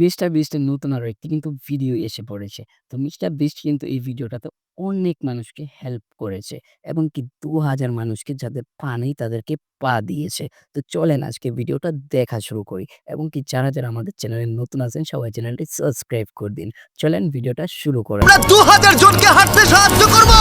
Mister বিস্টের নতুন আরো একটি কিন্তু ভিডিও এসে পড়েছে। তো মিস্টার বিস্ট কিন্তু এই ভিডিওটাতে অনেক মানুষকে হেল্প করেছে এবং কি ২,০০০ মানুষকে যাদের পা নেই তাদেরকে পা দিয়েছে। তো চলেন আজকে ভিডিওটা দেখা শুরু করি এবং কি যারা আমাদের চ্যানেলে নতুন আছেন সবাই চ্যানেলটি সাবস্ক্রাইব করে দিন। চলেন ভিডিওটা শুরু করা আমরা যাক। ২০০০ জনকে হাঁটতে সাহায্য করব।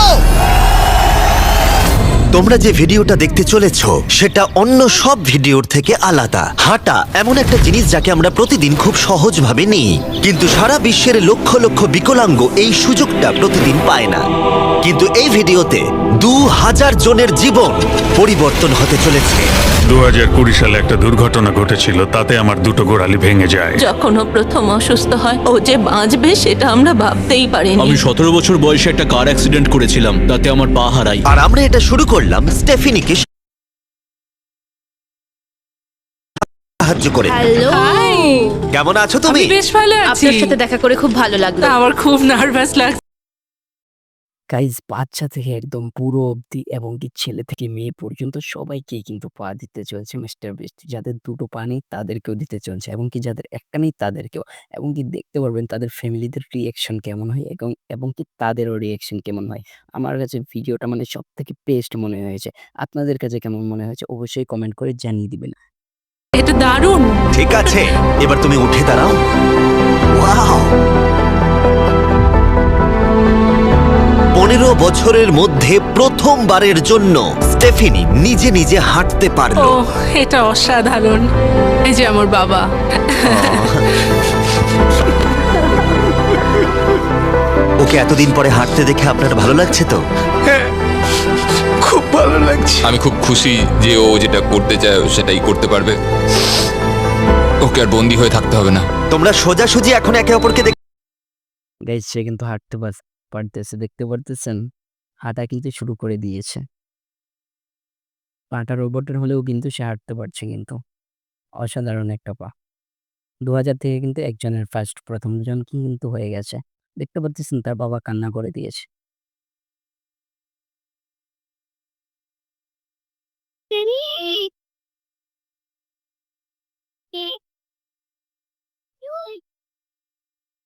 তোমরা যে ভিডিওটা দেখতে চলেছো সেটা অন্য সব ভিডিওর থেকে আলাদা। হাঁটা এমন একটা জিনিস যাকে আমরা প্রতিদিন খুব সহজভাবে নিই, কিন্তু সারা বিশ্বের লক্ষ লক্ষ বিকলাঙ্গ এই সুযোগটা প্রতিদিন পায় না। কিন্তু এই ভিডিওতে ২০০০ জনের জীবন পরিবর্তন হতে চলেছে। 2020 সালে একটা দুর্ঘটনা ঘটেছিল, তাতে আমার দুটো গোড়ালি ভেঙে যায়। যখন ও প্রথম অসুস্থ হয়, ও যে বাঁচবে সেটা আমরা ভাবতেই পারিনি। আমি 17 বছর বয়সে একটা কার অ্যাক্সিডেন্ট করেছিলাম, তাতে আমার পা হারাই। আর আমরা এটা শুরু করলাম স্টেফিনিকে সাহায্য করে। হ্যালো, কেমন আছো তুমি? বেশ ভালো আছি। আপনার সাথে দেখা করে খুব ভালো লাগলো। আমার খুব নার্ভাস লাগছে। গাইজ বাচ্চা থেকে একদম বুড়ো অবধি এবং কি ছেলে থেকে মেয়ে পর্যন্ত সবাইকেই কিন্তু পা দিতে চলছে মিস্টার বিস্ট। যাদের দুটো পা নেই তাদেরকেও দিতে চলছে এবং কি যাদের একটা নেই তাদেরকেও, এবং কি দেখতে পারবেন তাদের ফ্যামিলিদের রিয়েকশন কেমন হয় এবং কি তাদেরও রিয়েকশন কেমন হয়। আমার কাছে ভিডিওটা মানে সব থেকে বেস্ট মনে হয়েছে। আপনাদের কাছে কেমন মনে হয়েছে অবশ্যই কমেন্ট করে জানিয়ে দিবেন। এটা দারুণ। ঠিক আছে, এবার তুমি উঠে দাঁড়াও। ওয়াও! 15 বছরের মধ্যে প্রথমবারের জন্য স্টেফিনি নিজে নিজে হাঁটতে ও, পারলো। এটা অসাধারণ। এই যে আমার বাবা। ওকে এতদিন পরে হাঁটতে দেখে আপনার ভালো লাগছে তো? খুব ভালো লাগছে। আমি খুব খুশি যে ও যেটা করতে চায় ও সেটাই করতে পারবে। ওকে আর বন্দি হয়ে থাকতে হবে না। তোমরা সোজাসুজি এখন একে অপরকে গাইজ সে কিন্তু হাঁটতে পারতেছে, দেখতে পারতেছেন হাঁটা কিন্তু শুরু করে দিয়েছে। পাটা রোবটের হলেও কিন্তু সে হাঁটতে পারছে, কিন্তু অসাধারণ একটা পা। ২০০০ থেকে কিন্তু একজনের প্রথম জন কিন্তু হয়ে গেছে। দেখতে পাচ্ছেন তার বাবা কান্না করে দিয়েছে।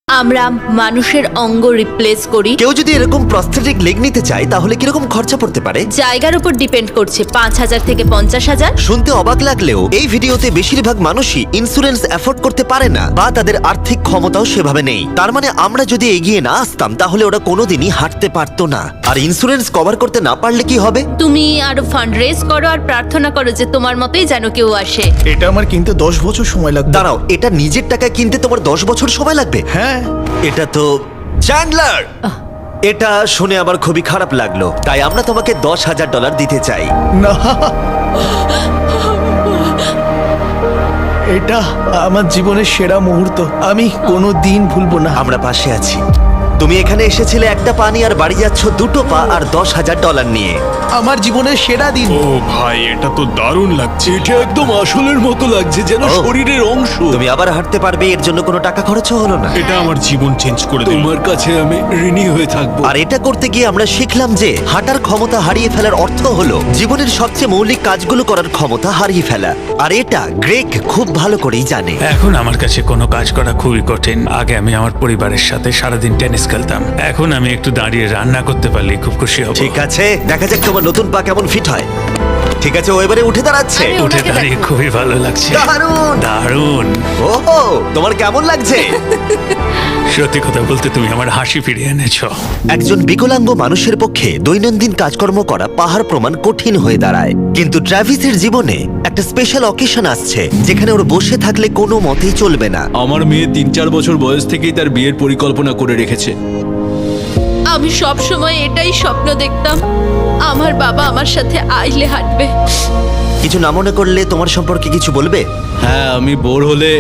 আমরা মানুষের অঙ্গ রিপ্লেস করি। কেউ যদি এরকম প্রস্থেটিক লেগ নিতে চায় তাহলে কিরকম খরচা পড়তে পারে? জায়গার উপর ডিপেন্ড করছে, ৫,০০০ থেকে ৫০,০০০। শুনতে অবাক লাগলেও এই ভিডিওতে বেশিরভাগ মানুষই ইন্স্যুরেন্স অ্যাফোর্ড করতে পারে না বা তাদের আর্থিক ক্ষমতাও সেভাবে নেই। তার মানে আমরা যদি এগিয়ে না আসতাম তাহলে ওরা কোনোদিনই হাঁটতে পারতো না। আর ইন্স্যুরেন্স কভার করতে না পারলে কি হবে? তুমি আরো ফান্ড রেজ করো আর প্রার্থনা করো যে তোমার মতোই যেন কেউ আসে। এটা আমার কিনতে 10 বছর সময় লাগবে। দাঁড়াও, এটা নিজের টাকায় কিনতে তোমার 10 বছর সময় লাগবে? হ্যাঁ, এটা তো চ্যান্ডলার! এটা শুনে আমার খুবই খারাপ লাগলো, তাই আমরা তোমাকে $10,000 দিতে চাই। না, এটা আমার জীবনের সেরা মুহূর্ত, আমি কোনো দিন ভুলবো না। আমরা পাশে আছি। তুমি এখানে এসেছিলে একটা পা নিয়ে আর বাড়ি যাচ্ছ দুটো পা আর $10,000 নিয়ে। আমার জীবনের সেরা দিন। ও ভাই, এটা তো দারুণ লাগছে। এটা একদম আসলের মতো লাগছে, যেন ও। শরীরের অংশ। তুমি আবার হাঁটতে পারবে, এর জন্য কোনো টাকা খরচও হলো না। এটা আমার জীবন চেঞ্জ করে দিল। তোমার কাছে আমি ঋণী হয়ে থাকবো। আর এটা করতে গিয়ে আমরা শিখলাম যে হাঁটার ক্ষমতা হারিয়ে ফেলার অর্থ হলো জীবনের সবচেয়ে মৌলিক কাজগুলো করার ক্ষমতা হারিয়ে ফেলা। আর এটা গ্রেগ খুব ভালো করেই জানে। এখন আমার কাছে কোনো কাজ করা খুবই কঠিন। আগে আমি আমার পরিবারের সাথে সারাদিন টেনিস খেলতাম, এখন আমি একটু দাঁড়িয়ে রান্না করতে পারলে খুব খুশি হব। ঠিক আছে, দেখা যাক তোমার নতুন পা কেমন ফিট হয়। ঠিক আছে, ও এবারে উঠে দাঁড়াচ্ছে। আমি উঠে ওনাকে দাঁড়িয়ে দেখো। খুবই ভালো লাগছে। দারুণ! দারুণ। ওহো, তোমার কেমন লাগছে? সত্যি কথা বলতে তুমি আমার হাসি ফিরিয়ে এনেছো। একজন বিকলাঙ্গ মানুষের পক্ষে দৈনন্দিন কাজকর্ম করা পাহাড় প্রমাণ কঠিন হয়ে দাঁড়ায়, কিন্তু ট্রাভিসের জীবনে একটা স্পেশাল অকেশন আসছে যেখানে ওর বসে থাকলে কোনো মতেই চলবে না। আমার মেয়ে 3-4 বছর বয়স থেকেই তার বিয়ের পরিকল্পনা করে রেখেছে। আমি সব সময় এটাই স্বপ্ন দেখতাম, আমার বাবা আমার সাথে আইলে হাঁটবে। কিছু না মনে করলে তোমার সম্পর্কে কিছু বলবে? হ্যাঁ, আমি বোর হলে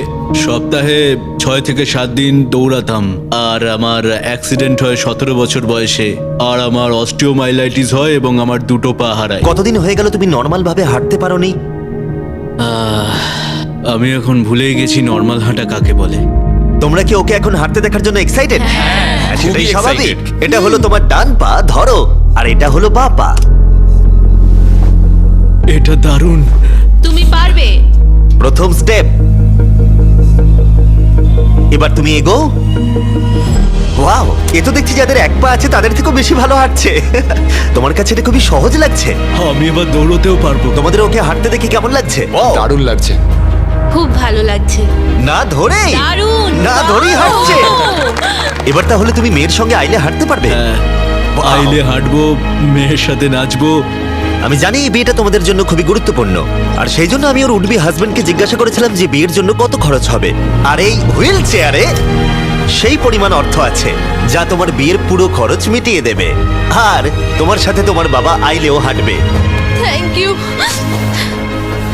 সপ্তাহে 6 থেকে 7 দিন দৌড়াতাম। আর আমার অ্যাক্সিডেন্ট হয় 17 বছর বয়সে। আর আমার অস্টিওমাইলাইটিস হয় এবং আমার দুটো পা হারায়। কতদিন হয়ে গেল তুমি নর্মাল ভাবে হাঁটতে পারোনি? আমি এখন ভুলেই গেছি নর্মাল হাঁটা কাকে বলে। তোমরা কি ওকে এখন হাঁটতে দেখার জন্য এক্সাইটেড? সেটাই খুবই স্বাভাবিক। excited। এটা হলো তোমার ডান পা, ধরো, আর এটা হলো বাঁ পা। এটা দারুণ। তুমি পারবে। প্রথম স্টেপ। এবার তুমি এগো। ওয়াও, এ তো দেখছি যাদের এক পা আছে তাদের থেকেও বেশি ভালো হাঁটছে। তোমার কাছে এটা খুবই সহজ লাগছে। আমি এবার দৌড়তেও পারবো। তোমাদের ওকে হাঁটতে দেখে কেমন লাগছে? দারুণ লাগছে। খুব ভালো লাগছে। না ধরে, দারুণ না ধরেই হাঁটছে। এবার তাহলে তুমি মেয়ের সঙ্গে আইলে হাঁটতে পারবে? হ্যাঁ, Wow! আইলে হাঁটবো, মেয়ের সাথে নাচবো। আমি জানি এই বিয়েটা তোমাদের জন্য খুবই গুরুত্বপূর্ণ, আর সেই জন্য আমি ওর উডবি হাজবেন্ডকে জিজ্ঞাসা করেছিলাম যে বিয়ের জন্য কত খরচ হবে। আর এই হুইল চেয়ারে সেই পরিমাণ অর্থ আছে যা তোমার বিয়ের পুরো খরচ মিটিয়ে দেবে। আর তোমার সাথে তোমার বাবা আইলেও হাঁটবে। Thank you.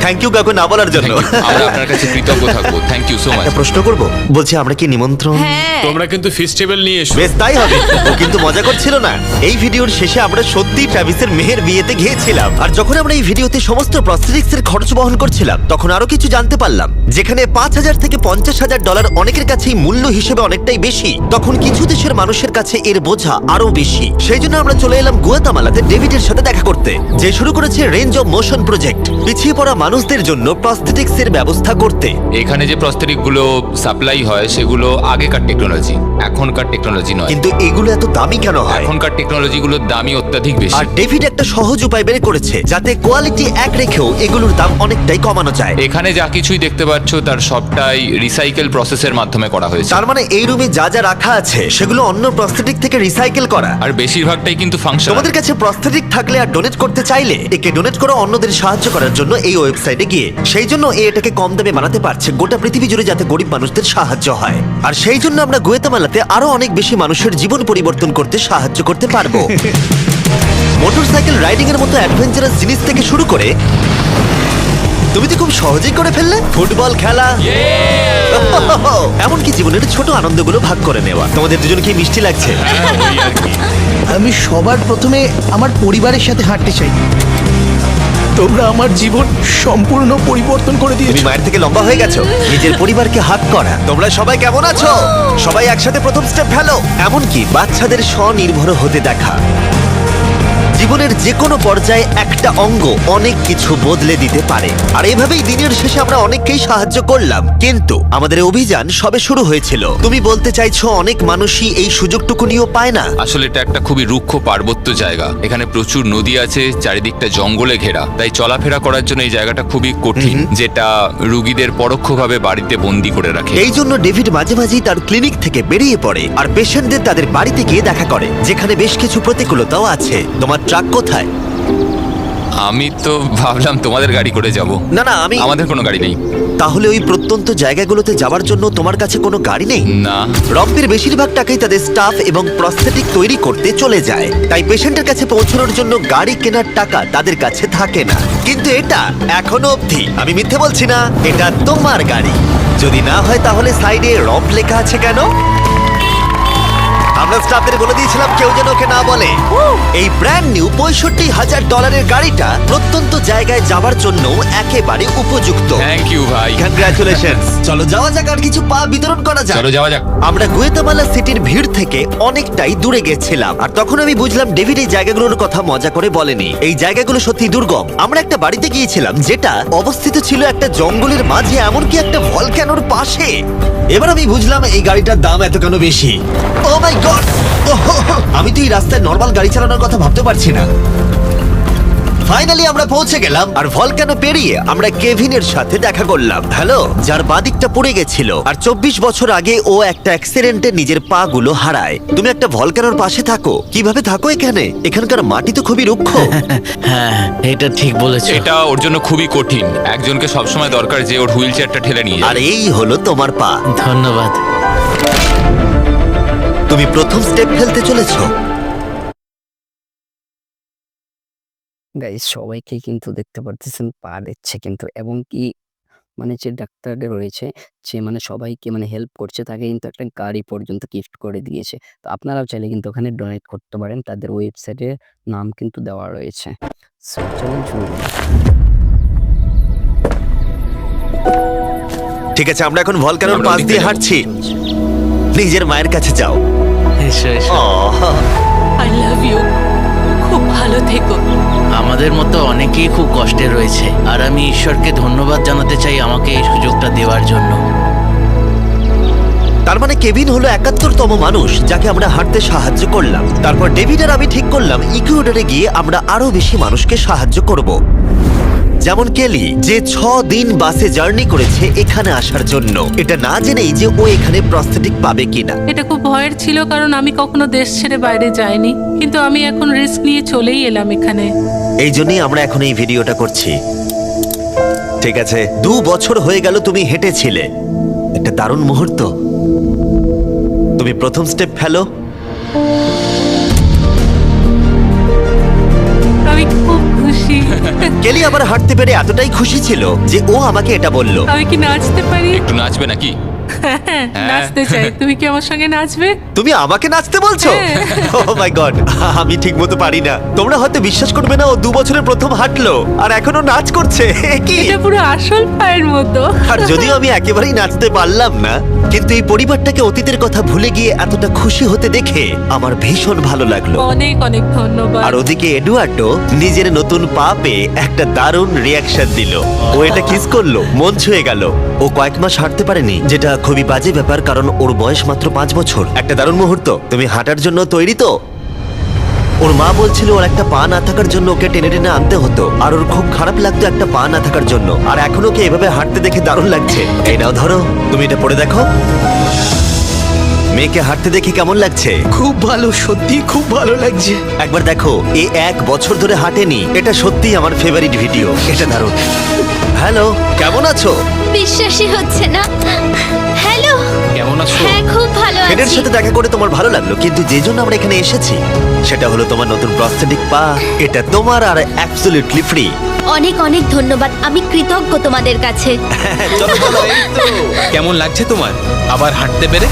থ্যাংক ইউ কাকু না বলার জন্য। আমরা আপনার কাছে কৃতজ্ঞ থাকবো। Thank you so much. একটা প্রশ্ন করব, বলছি আমরা কি নিমন্ত্রণ? হ্যাঁ, তোমরা কিন্তু ফেস্টিভ্যাল নিয়ে এসো। বেশ তাই হবে। ও কিন্তু মজা করছিল না। এই ভিডিওর শেষে আমরা সত্যি ট্রাভিসের মেহের বিয়েতে গিয়েছিলাম, আর যখন আমরা এই ভিডিওতে সমস্ত প্রস্থেটিক্স এর খরচ বহন করছিলাম তখন আরো কিছু জানতে পারলাম। যেখানে $5,000 থেকে $50,000 অনেকের কাছেই মূল্য হিসেবে অনেকটাই বেশি, তখন কিছু দেশের মানুষের কাছে এর বোঝা আরো বেশি। সেই জন্য আমরা চলে এলাম গুয়াতামালাতে ডেভিডের সাথে দেখা করতে, যে শুরু করেছে রেঞ্জ অফ মোশন প্রজেক্ট, পিছিয়ে পড়া মানুষদের জন্য প্রস্থেটিক্স এর ব্যবস্থা করতে। এখানে যে প্রস্তরিক গুলো সাপ্লাই হয় সেগুলো আগেকার টেকনোলজি, এখনকার টেকনোলজি নয়। কিন্তু এগুলো এত দামি কেন হয়? এখনকার টেকনোলজি গুলোর দামই অত্যাধিক বেশি। আর ডেভিড একটা সহজ উপায় বের করেছে যাতে কোয়ালিটি এক রেখেও এগুলোর দাম অনেকটাই কমানো যায়। এখানে যা কিছুই দেখতে পাচ্ছ তার সবটাই রিসাইকেল প্রসেসের মাধ্যমে করা হয়েছে। তার মানে এই রুমে যা যা রাখা আছে সেগুলো অন্য প্রস্থেটিক থেকে রিসাইকেল করা। আর বেশিরভাগটাই কিন্তু ফাংশন। তোমাদের কাছে প্রস্থেটিক থাকলে আর ডোনেট করতে চাইলে একে ডোনেট করো অন্যদের সাহায্য করার জন্য এই ওয়েবসাইটে গিয়ে। সেই জন্য এটাকে কম দামে বানাতে পারছে গোটা পৃথিবী জুড়ে যাতে গরিব মানুষদের সাহায্য হয়। আর সেই জন্য আমরা গুয়াতামালাতে আরো অনেক বেশি মানুষের জীবন পরিবর্তন করতে সাহায্য করতে পারবো। মোটরসাইকেল রাইডিং এর মতো অ্যাডভেঞ্চারাস জিনিস থেকে শুরু করে তুমি তো খুব সহজেই করে ফেললে ফুটবল খেলা, এমনকি জীবনের ছোট আনন্দগুলো ভাগ করে নেওয়া। তোমাদের দুজনকে মিষ্টি লাগছে? আমি সবার প্রথমে আমার পরিবারের সাথে হাঁটতে চাই। তোমরা আমার জীবন সম্পূর্ণ পরিবর্তন করে তুমি দিয়েছো। মায়ের থেকে লম্বা হয়ে গেছো। নিজের পরিবারকে হাত করা। তোমরা সবাই কেমন আছো? সবাই একসাথে প্রথম স্টেপ ফেলো। এমনকি বাচ্চাদের স্বনির্ভর হতে দেখা। জীবনের যে কোনো পর্যায়ে একটা অঙ্গ অনেক কিছু বদলে দিতে পারে। আর এভাবেই দিনের শেষে আমরা অনেককেই সাহায্য করলাম, কিন্তু আমাদের অভিযান সবে শুরু হয়েছিল। তুমি বলতে চাইছো অনেক মানুষই এই সুযোগটুকু নিয়েও পায় না? আসলে এটা একটা খুবই রুক্ষ পার্বত্য জায়গা। এখানে প্রচুর নদী আছে, চারিদিকটা জঙ্গলে ঘেরা, তাই চলাফেরা করার জন্য এই জায়গাটা খুবই কঠিন, যেটা রুগীদের পরোক্ষভাবে বাড়িতে বন্দি করে রাখে। এই জন্য ডেভিড মাঝে মাঝেই তার ক্লিনিক থেকে বেরিয়ে পড়ে আর পেশেন্টদের তাদের বাড়িতে গিয়ে দেখা করে, যেখানে বেশ কিছু প্রতিকূলতাও আছে। তোমার ট্রাক কোথায়? আমি তো ভাবলাম তোমাদের গাড়ি করে যাব। না না, আমাদের কোনো গাড়ি নেই। তাহলে ওই প্রত্যন্ত জায়গাগুলোতে যাওয়ার জন্য তোমার কাছে কোনো গাড়ি নেই? না। রম্পের বেশিরভাগ টাকাই তাদের স্টাফ এবং প্রস্থেটিক তৈরি করতে চলে যায়, তাই পেশেন্টের কাছে পৌঁছানোর জন্য গাড়ি কেনার টাকা তাদের কাছে থাকে না। কিন্তু এটা এখনো অবধি, আমি মিথ্যে বলছি না, এটা তোমার গাড়ি। যদি না হয় তাহলে সাইডে রম্প লেখা আছে কেন? আমরা স্টাফদের বলে দিয়েছিলাম কেউ যেন ওকে না বলে। এই ব্র্যান্ড নিউ $65,000 গাড়িটা প্রত্যন্ত জায়গায় যাওয়ার জন্য একেবারে উপযুক্ত। থ্যাংক ইউ ভাই। কংগ্রাচুলেশনস। চলো যাওয়া যাক আর কিছু পা বিতরণ করা যাক। চলো যাওয়া যাক। আমরা গুয়াতামালা সিটির ভিড় থেকে অনেকটাই দূরে গেছিলাম, আর তখন আমি বুঝলাম ডেভিড এই জায়গাগুলোর কথা মজা করে বলেনি। এই জায়গাগুলো সত্যি দুর্গম। আমরা একটা বাড়িতে গিয়েছিলাম যেটা অবস্থিত ছিল একটা জঙ্গলের মাঝে, এমনকি একটা ভলক্যানোর পাশে। এবার আমি বুঝলাম এই গাড়িটার দাম এত কেন বেশি। ও মাই গড! আমি তো এই রাস্তায় নর্মাল গাড়ি চালানোর কথা ভাবতে পারছি না। ফাইনালি আমরা পৌঁছে গেলাম, আর ভলক্যানো পেরিয়ে আমরা কেভিনের সাথে দেখা করলাম। হ্যালো, যার বাদিকটা পড়ে গেছিল, আর 24 বছর আগে ও একটা অ্যাক্সিডেন্টে নিজের পা গুলো হারায়। তুমি একটা ভলক্যানোর পাশে থাকো, কিভাবে থাকো এখানে? এখানকার মাটি তো খুবই রুক্ষ। হ্যাঁ, এটা ঠিক বলেছো। এটা ওর জন্য খুবই কঠিন। একজনকে সবসময় দরকার যে ওর হুইল চেয়ারটা ঠেলে নিয়ে আর যায়। এই হলো তোমার পা। ধন্যবাদ। তুমি প্রথম স্টেপ ফেলতে চলেছো। গাইস সবাইকে কিন্তু দেখতে পারতেছেন পা দিচ্ছে কিন্তু, এবং কি মানে যে ডাক্তারটা রয়েছে সে মানে সবাইকে মানে হেল্প করছে, তাকে কিন্তু একটা গাড়ি পর্যন্ত গিফট করে দিয়েছে। তো আপনারাও চাইলে কিন্তু ওখানে ডোনেট করতে পারেন, তাদের ওয়েবসাইটে নাম কিন্তু দেওয়া রয়েছে। সো চলুন শুরু করি। ঠিক আছে, আমরা এখন ভলক্যানোর আমরা পাশ ওদিকে দিয়ে যাবো। হাঁটছি। নিজের মায়ের কাছে যাও। এসো এসো। I love you. খুব ভালো থেকো। আমাদের মতো অনেকেই খুব কষ্টে রয়েছে, আর আমি ঈশ্বরকে ধন্যবাদ জানাতে চাই আমাকে এই সুযোগটা দেওয়ার জন্য। তার মানে কেভিন হলো 71তম মানুষ যাকে আমরা হাঁটতে সাহায্য করলাম। তারপর ডেভিড আর আমি ঠিক করলাম ইকুয়েডরে গিয়ে আমরা আরো বেশি মানুষকে সাহায্য করব। যেমন কেলি, যে 6 দিন বাসে জার্নি করেছে এখানে আসার জন্য, এটা না জেনেই যে ও এখানে প্রস্থেটিক পাবে কিনা। এটা খুব ভয়ের ছিল, কারণ আমি কখনো দেশ ছেড়ে বাইরে যাইনি, কিন্তু আমি এখন রিস্ক নিয়ে চলেই এলাম এখানে। এই জন্যই আমরা এখন এই ভিডিওটা করছি। ঠিক আছে, 2 বছর হয়ে গেল তুমি হেঁটেছিলে, একটা দারুণ মুহূর্ত। তুমি প্রথম স্টেপ ফেলো। আমি খুব খুশি। কেলি আবার হাঁটতে পেরে এতটাই খুশি ছিল যে ও আমাকে এটা বলল। আমি কি নাচতে পারি? একটু নাচবে নাকি? নাচতে চাই, তুমি কি আমার সঙ্গে নাচবে? তুমি আমাকে নাচতে বলছো? ও মাই গড, আমি ঠিকমতো পারি না। তোমরা হয়তো বিশ্বাস করবে না, ও 2 বছরের প্রথম হাঁটলো আর এখনো নাচ করছে। কি এটা পুরো আসল পায়ের মতো। আর যদিও আমি একেবারেই নাচতে পারলাম না, কিন্তু এই পরিবারটাকে অতীতের কথা ভুলে গিয়ে এতটা খুশি হতে দেখে আমার ভীষণ ভালো লাগলো। অনেক অনেক ধন্যবাদ। আর ওদিকে এডুয়ার্ডো নিজের নতুন পা পেয়ে একটা দারুণ রিয়াকশন দিল। ও এটা কিস করলো, মন ছুঁয়ে গেল। ও কয়েক মাস হাঁটতে পারেনি, যেটা খুবই বাজে ব্যাপার, কারণ ওর বয়স মাত্র 5 বছর। একটা দারুণ মুহূর্ত। তুমি হাঁটার জন্য তৈরি তো? ওর মা বলছিল ওর একটা পা না থাকার জন্য ওকে টেনে টেনে আনতে হতো, আর ওর খুব খারাপ লাগতো একটা পা না থাকার জন্য। আর এখন ওকে এভাবে হাঁটতে দেখে দারুণ লাগছে। এই নাও ধরো, তুমি এটা পরে দেখো। মেয়েকে হাঁটতে দেখে কেমন লাগছে? খুব ভালো, সত্যি খুব ভালো লাগছে। একবার দেখো, এ 1 বছর ধরে হাঁটেনি। এটা সত্যিই আমার ফেভারিট ভিডিও। এটা দারুণ। হ্যালো, কেমন আছো? বিশ্বাসই হচ্ছে না। হ্যালো, কেমন আছো? হ্যাঁ খুব ভালো ফেডের আছি। সাথে দেখা করে তোমার ভালো লাগলো, কিন্তু যে জন্য আমরা এখানে এসেছি সেটা হলো তোমার নতুন প্রস্থেটিক পা। এটা তোমার আর অ্যাবসলিউটলি ফ্রি। অনেক অনেক ধন্যবাদ, আমি কৃতজ্ঞ তোমাদের কাছে। চলো চলো। কেমন লাগছে তোমার আবার হাঁটতে পেরে?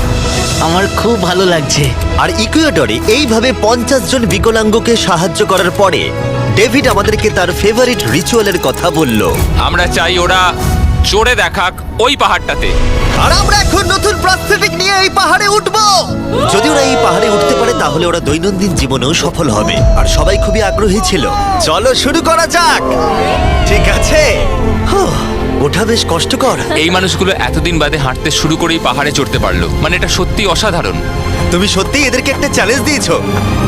আমার খুব ভালো লাগছে। আর ইকুয়েডরে এইভাবে 50 জন বিকলাঙ্গকে সাহায্য করার পরে ডেভিড আমাদেরকে তার ফেভারিট রিচুয়ালের কথা বলল। আমরা চাই ওরা চড়ে দেখাক ওই পাহাড়টাতে। আর আমরা এখন নতুন প্রস্থেটিক নিয়ে এই পাহাড়ে উঠবো। যদি ওরা এই পাহাড়ে উঠতে পারে তাহলে ওরা দৈনন্দিন জীবনেও সফল হবে। আর সবাই খুবই আগ্রহী ছিল। চলো শুরু করা যাক। ঠিক আছে। ওঠা বেশ কষ্টকর। এই মানুষগুলো এতদিন বাদে হাঁটতে শুরু করেই পাহাড়ে চড়তে পারলো, মানে এটা সত্যি অসাধারণ। তুমি সত্যি এদেরকে একটা চ্যালেঞ্জ দিয়েছো।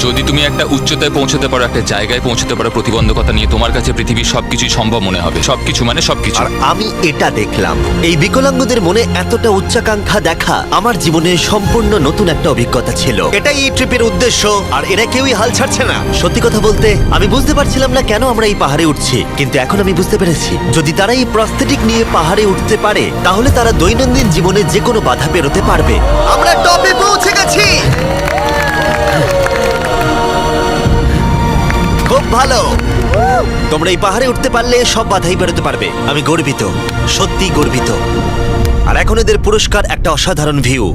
যদি তুমি একটা উচ্চতায় পৌঁছতে পারো, একটা জায়গায় পৌঁছতে পারো, প্রতিবন্ধকতা নিয়ে তোমার কাছে পৃথিবীর সবকিছুই সম্ভব মনে হবে। সবকিছু মানে সবকিছু। আর আমি এটা দেখলাম, এই বিকলাঙ্গদের মনে এতটা উচ্চাকাঙ্ক্ষা দেখা আমার জীবনে সম্পূর্ণ নতুন একটা অভিজ্ঞতা ছিল। এটাই এই ট্রিপের উদ্দেশ্য, আর এরা কেউই হাল ছাড়ছে না। সত্যি কথা বলতে আমি বুঝতে পারছিলাম না কেন আমরা এই পাহাড়ে উঠছি, কিন্তু এখন আমি বুঝতে পেরেছি যদি তারা এই প্রস্থেটিক নিয়ে পাহাড়ে উঠতে পারে তাহলে তারা দৈনন্দিন জীবনে যে কোনো বাধা পেরোতে পারবে। আমরা টপে পৌঁছে গেছি। খুব ভালো। তোমরা এই পাহাড়ে উঠতে পারলে সব বাধাই বেরোতে পারবে। আমি গর্বিত, সত্যি গর্বিত। আর এখন এদের পুরস্কার একটা অসাধারণ ভিউ।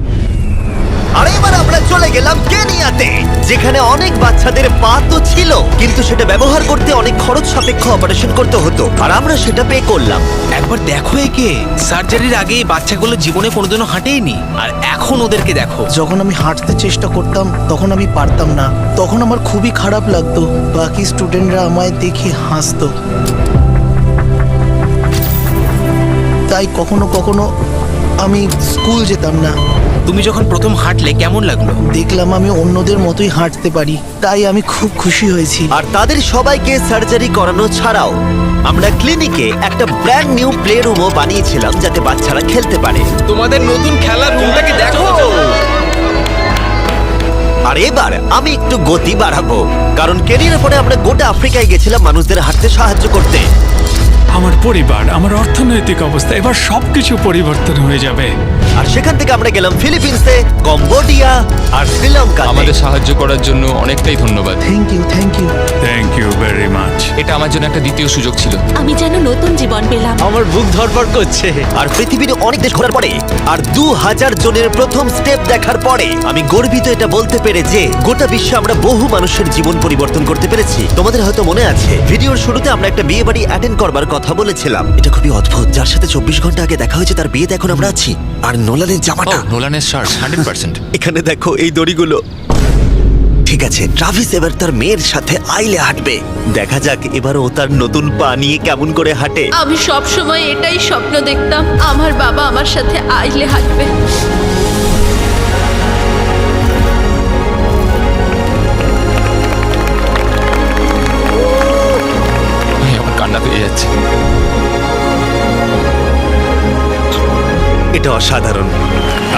আর এবার আমরা চলে গেলাম কেনিয়াতে, যেখানে অনেক বাচ্চাদের পা তো ছিল, কিন্তু সেটা ব্যবহার করতে অনেক খরচ সাপেক্ষ অপারেশন করতে হতো, আর আমরা সেটা পে করলাম। একবার দেখো একে, সার্জারির আগে এই বাচ্চাগুলো জীবনে কোনোদিনও হাঁটেইনি, আর এখন ওদেরকে দেখো। যখন আমি হাঁটতে চেষ্টা করতাম তখন আমি পারতাম না, তখন আমার খুবই খারাপ লাগতো। বাকি স্টুডেন্টরা আমায় দেখে হাসতো, তাই কখনো কখনো আমি স্কুল যেতাম না। তুমি যখন প্রথম হাঁটলে কেমন লাগলো? দেখলাম আমি অন্যদের মতোই হাঁটতে পারি, তাই আমি খুব খুশি হয়েছি। আর তাদের সবাইকে সার্জারি করানো ছাড়াও আমরা ক্লিনিকে একটা ব্র্যান্ড নিউ প্লে রুমও বানিয়েছিলাম যাতে বাচ্চারা খেলতে পারে। তোমাদের নতুন খেলার রুমটাকে দেখো। আর এবার আমি একটু গতি বাড়াবো, কারণ কেনিয়ার পরে আমরা গোটা আফ্রিকায় গেছিলাম মানুষদের হাঁটতে সাহায্য করতে। আমার পরিবার, আমার অর্থনৈতিক অবস্থা, এবার সবকিছু পরিবর্তন হয়ে যাবে। আর সেখান থেকে আমরা গেলাম ফিলিপিন্সে, কম্বোডিয়া আর শ্রীলঙ্কা। আমাদের সাহায্য করার জন্য অনেকটাই ধন্যবাদ। Thank you, thank you. Thank you very much. এটা আমার জন্য একটা দ্বিতীয় সুযোগ ছিল। আমি যেন নতুন জীবন পেলাম। আমার বুক ধড়ফড় করছে। আর পৃথিবীর অনেক দেশ ঘোরার পরে আর 2000 জনের প্রথম স্টেপ দেখার পরে আমি গর্বিত এটা বলতে পেরে যে গোটা বিশ্বে আমরা বহু মানুষের জীবন পরিবর্তন করতে পেরেছি। তোমাদের হয়তো মনে আছে ভিডিওর শুরুতে আমরা একটা বিয়ে বাড়ি অ্যাটেন্ড করবার কথা বলেছিলাম। এটা খুবই অদ্ভুত, যার সাথে 24 ঘন্টা আগে দেখা হয়েছে তার বিয়েতে এখন আমরা আছি। আর নোলানের জামাটা, নোলানের শার্ট 100%। এখানে দেখো এই দড়িগুলো। ঠিক আছে, ট্রাভিস এবার তার মেয়ের সাথে আইলে হাঁটবে। দেখা যাক এবার ও তার নতুন পা নিয়ে কেমন করে হাঁটে। আমি সব সময় এটাই স্বপ্ন দেখতাম, আমার বাবা আমার সাথে আইলে হাঁটবে। অসাধারণ।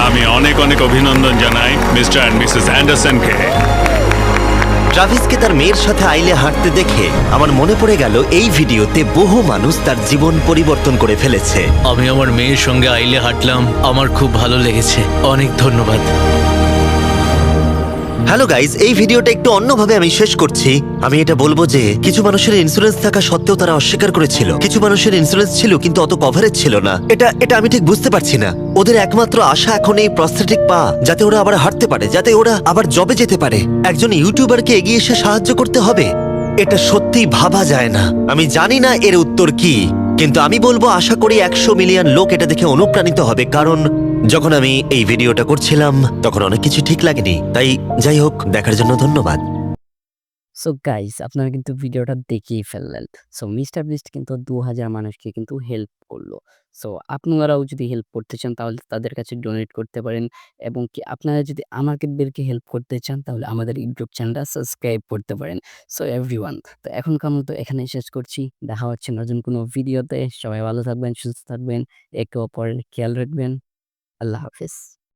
আমি অনেক অনেক অভিনন্দন জানাই মিস্টার অ্যান্ড মিসেস অ্যান্ডারসনকে। ট্রাভিসকে তার মেয়ের সাথে আইলে হাঁটতে দেখে আমার মনে পড়ে গেল এই ভিডিওতে বহু মানুষ তার জীবন পরিবর্তন করে ফেলেছে। আমি আমার মেয়ের সঙ্গে আইলে হাঁটলাম, আমার খুব ভালো লেগেছে। অনেক ধন্যবাদ। হ্যালো গাইজ, এই ভিডিওটা একটু অন্যভাবে আমি শেষ করছি। আমি এটা বলবো যে কিছু মানুষের ইন্স্যুরেন্স থাকা সত্ত্বেও তারা অস্বীকার করেছিল, কিছু মানুষের ইন্স্যুরেন্স ছিল কিন্তু অত কভারেজ ছিল না। এটা আমি ঠিক বুঝতে পারছি না। ওদের একমাত্র আশা এখন এই প্রস্থেটিক পা, যাতে ওরা আবার হাঁটতে পারে, যাতে ওরা আবার জবে যেতে পারে। একজন ইউটিউবারকে এগিয়ে এসে সাহায্য করতে হবে, এটা সত্যিই ভাবা যায় না। আমি জানি না এর উত্তর কি, কিন্তু আমি বলবো আশা করি 100 মিলিয়ন লোক এটা দেখে অনুপ্রাণিত হবে, কারণ যখন আমি এই ভিডিওটা করছিলাম তখন অনেক কিছু ঠিক লাগেনি। তাই যাই হোক, দেখার জন্য ধন্যবাদ। সো গাইস, আপনারা কিন্তু ভিডিওটা দেখেই ফেললেন। সো মিস্টার বিস্ট কিন্তু 2000 মানুষকে কিন্তু হেল্প করলো। সো আপনারাও যদি হেল্প করতে চান তাহলে তাদের কাছে ডোনেট করতে পারেন, এবং কি আপনারা যদি আমাদেরকে হেল্প করতে চান তাহলে আমাদের ইউটিউব চ্যানেলটা সাবস্ক্রাইব করতে পারেন। সো এভরিওয়ান, তো এখনকার মতো এখানেই শেষ করছি। দেখা হচ্ছে নতুন কোনো ভিডিওতে। সবাই ভালো থাকবেন, সুস্থ থাকবেন, একে অপরের খেয়াল রাখবেন। আল্লাহ হাফেজ।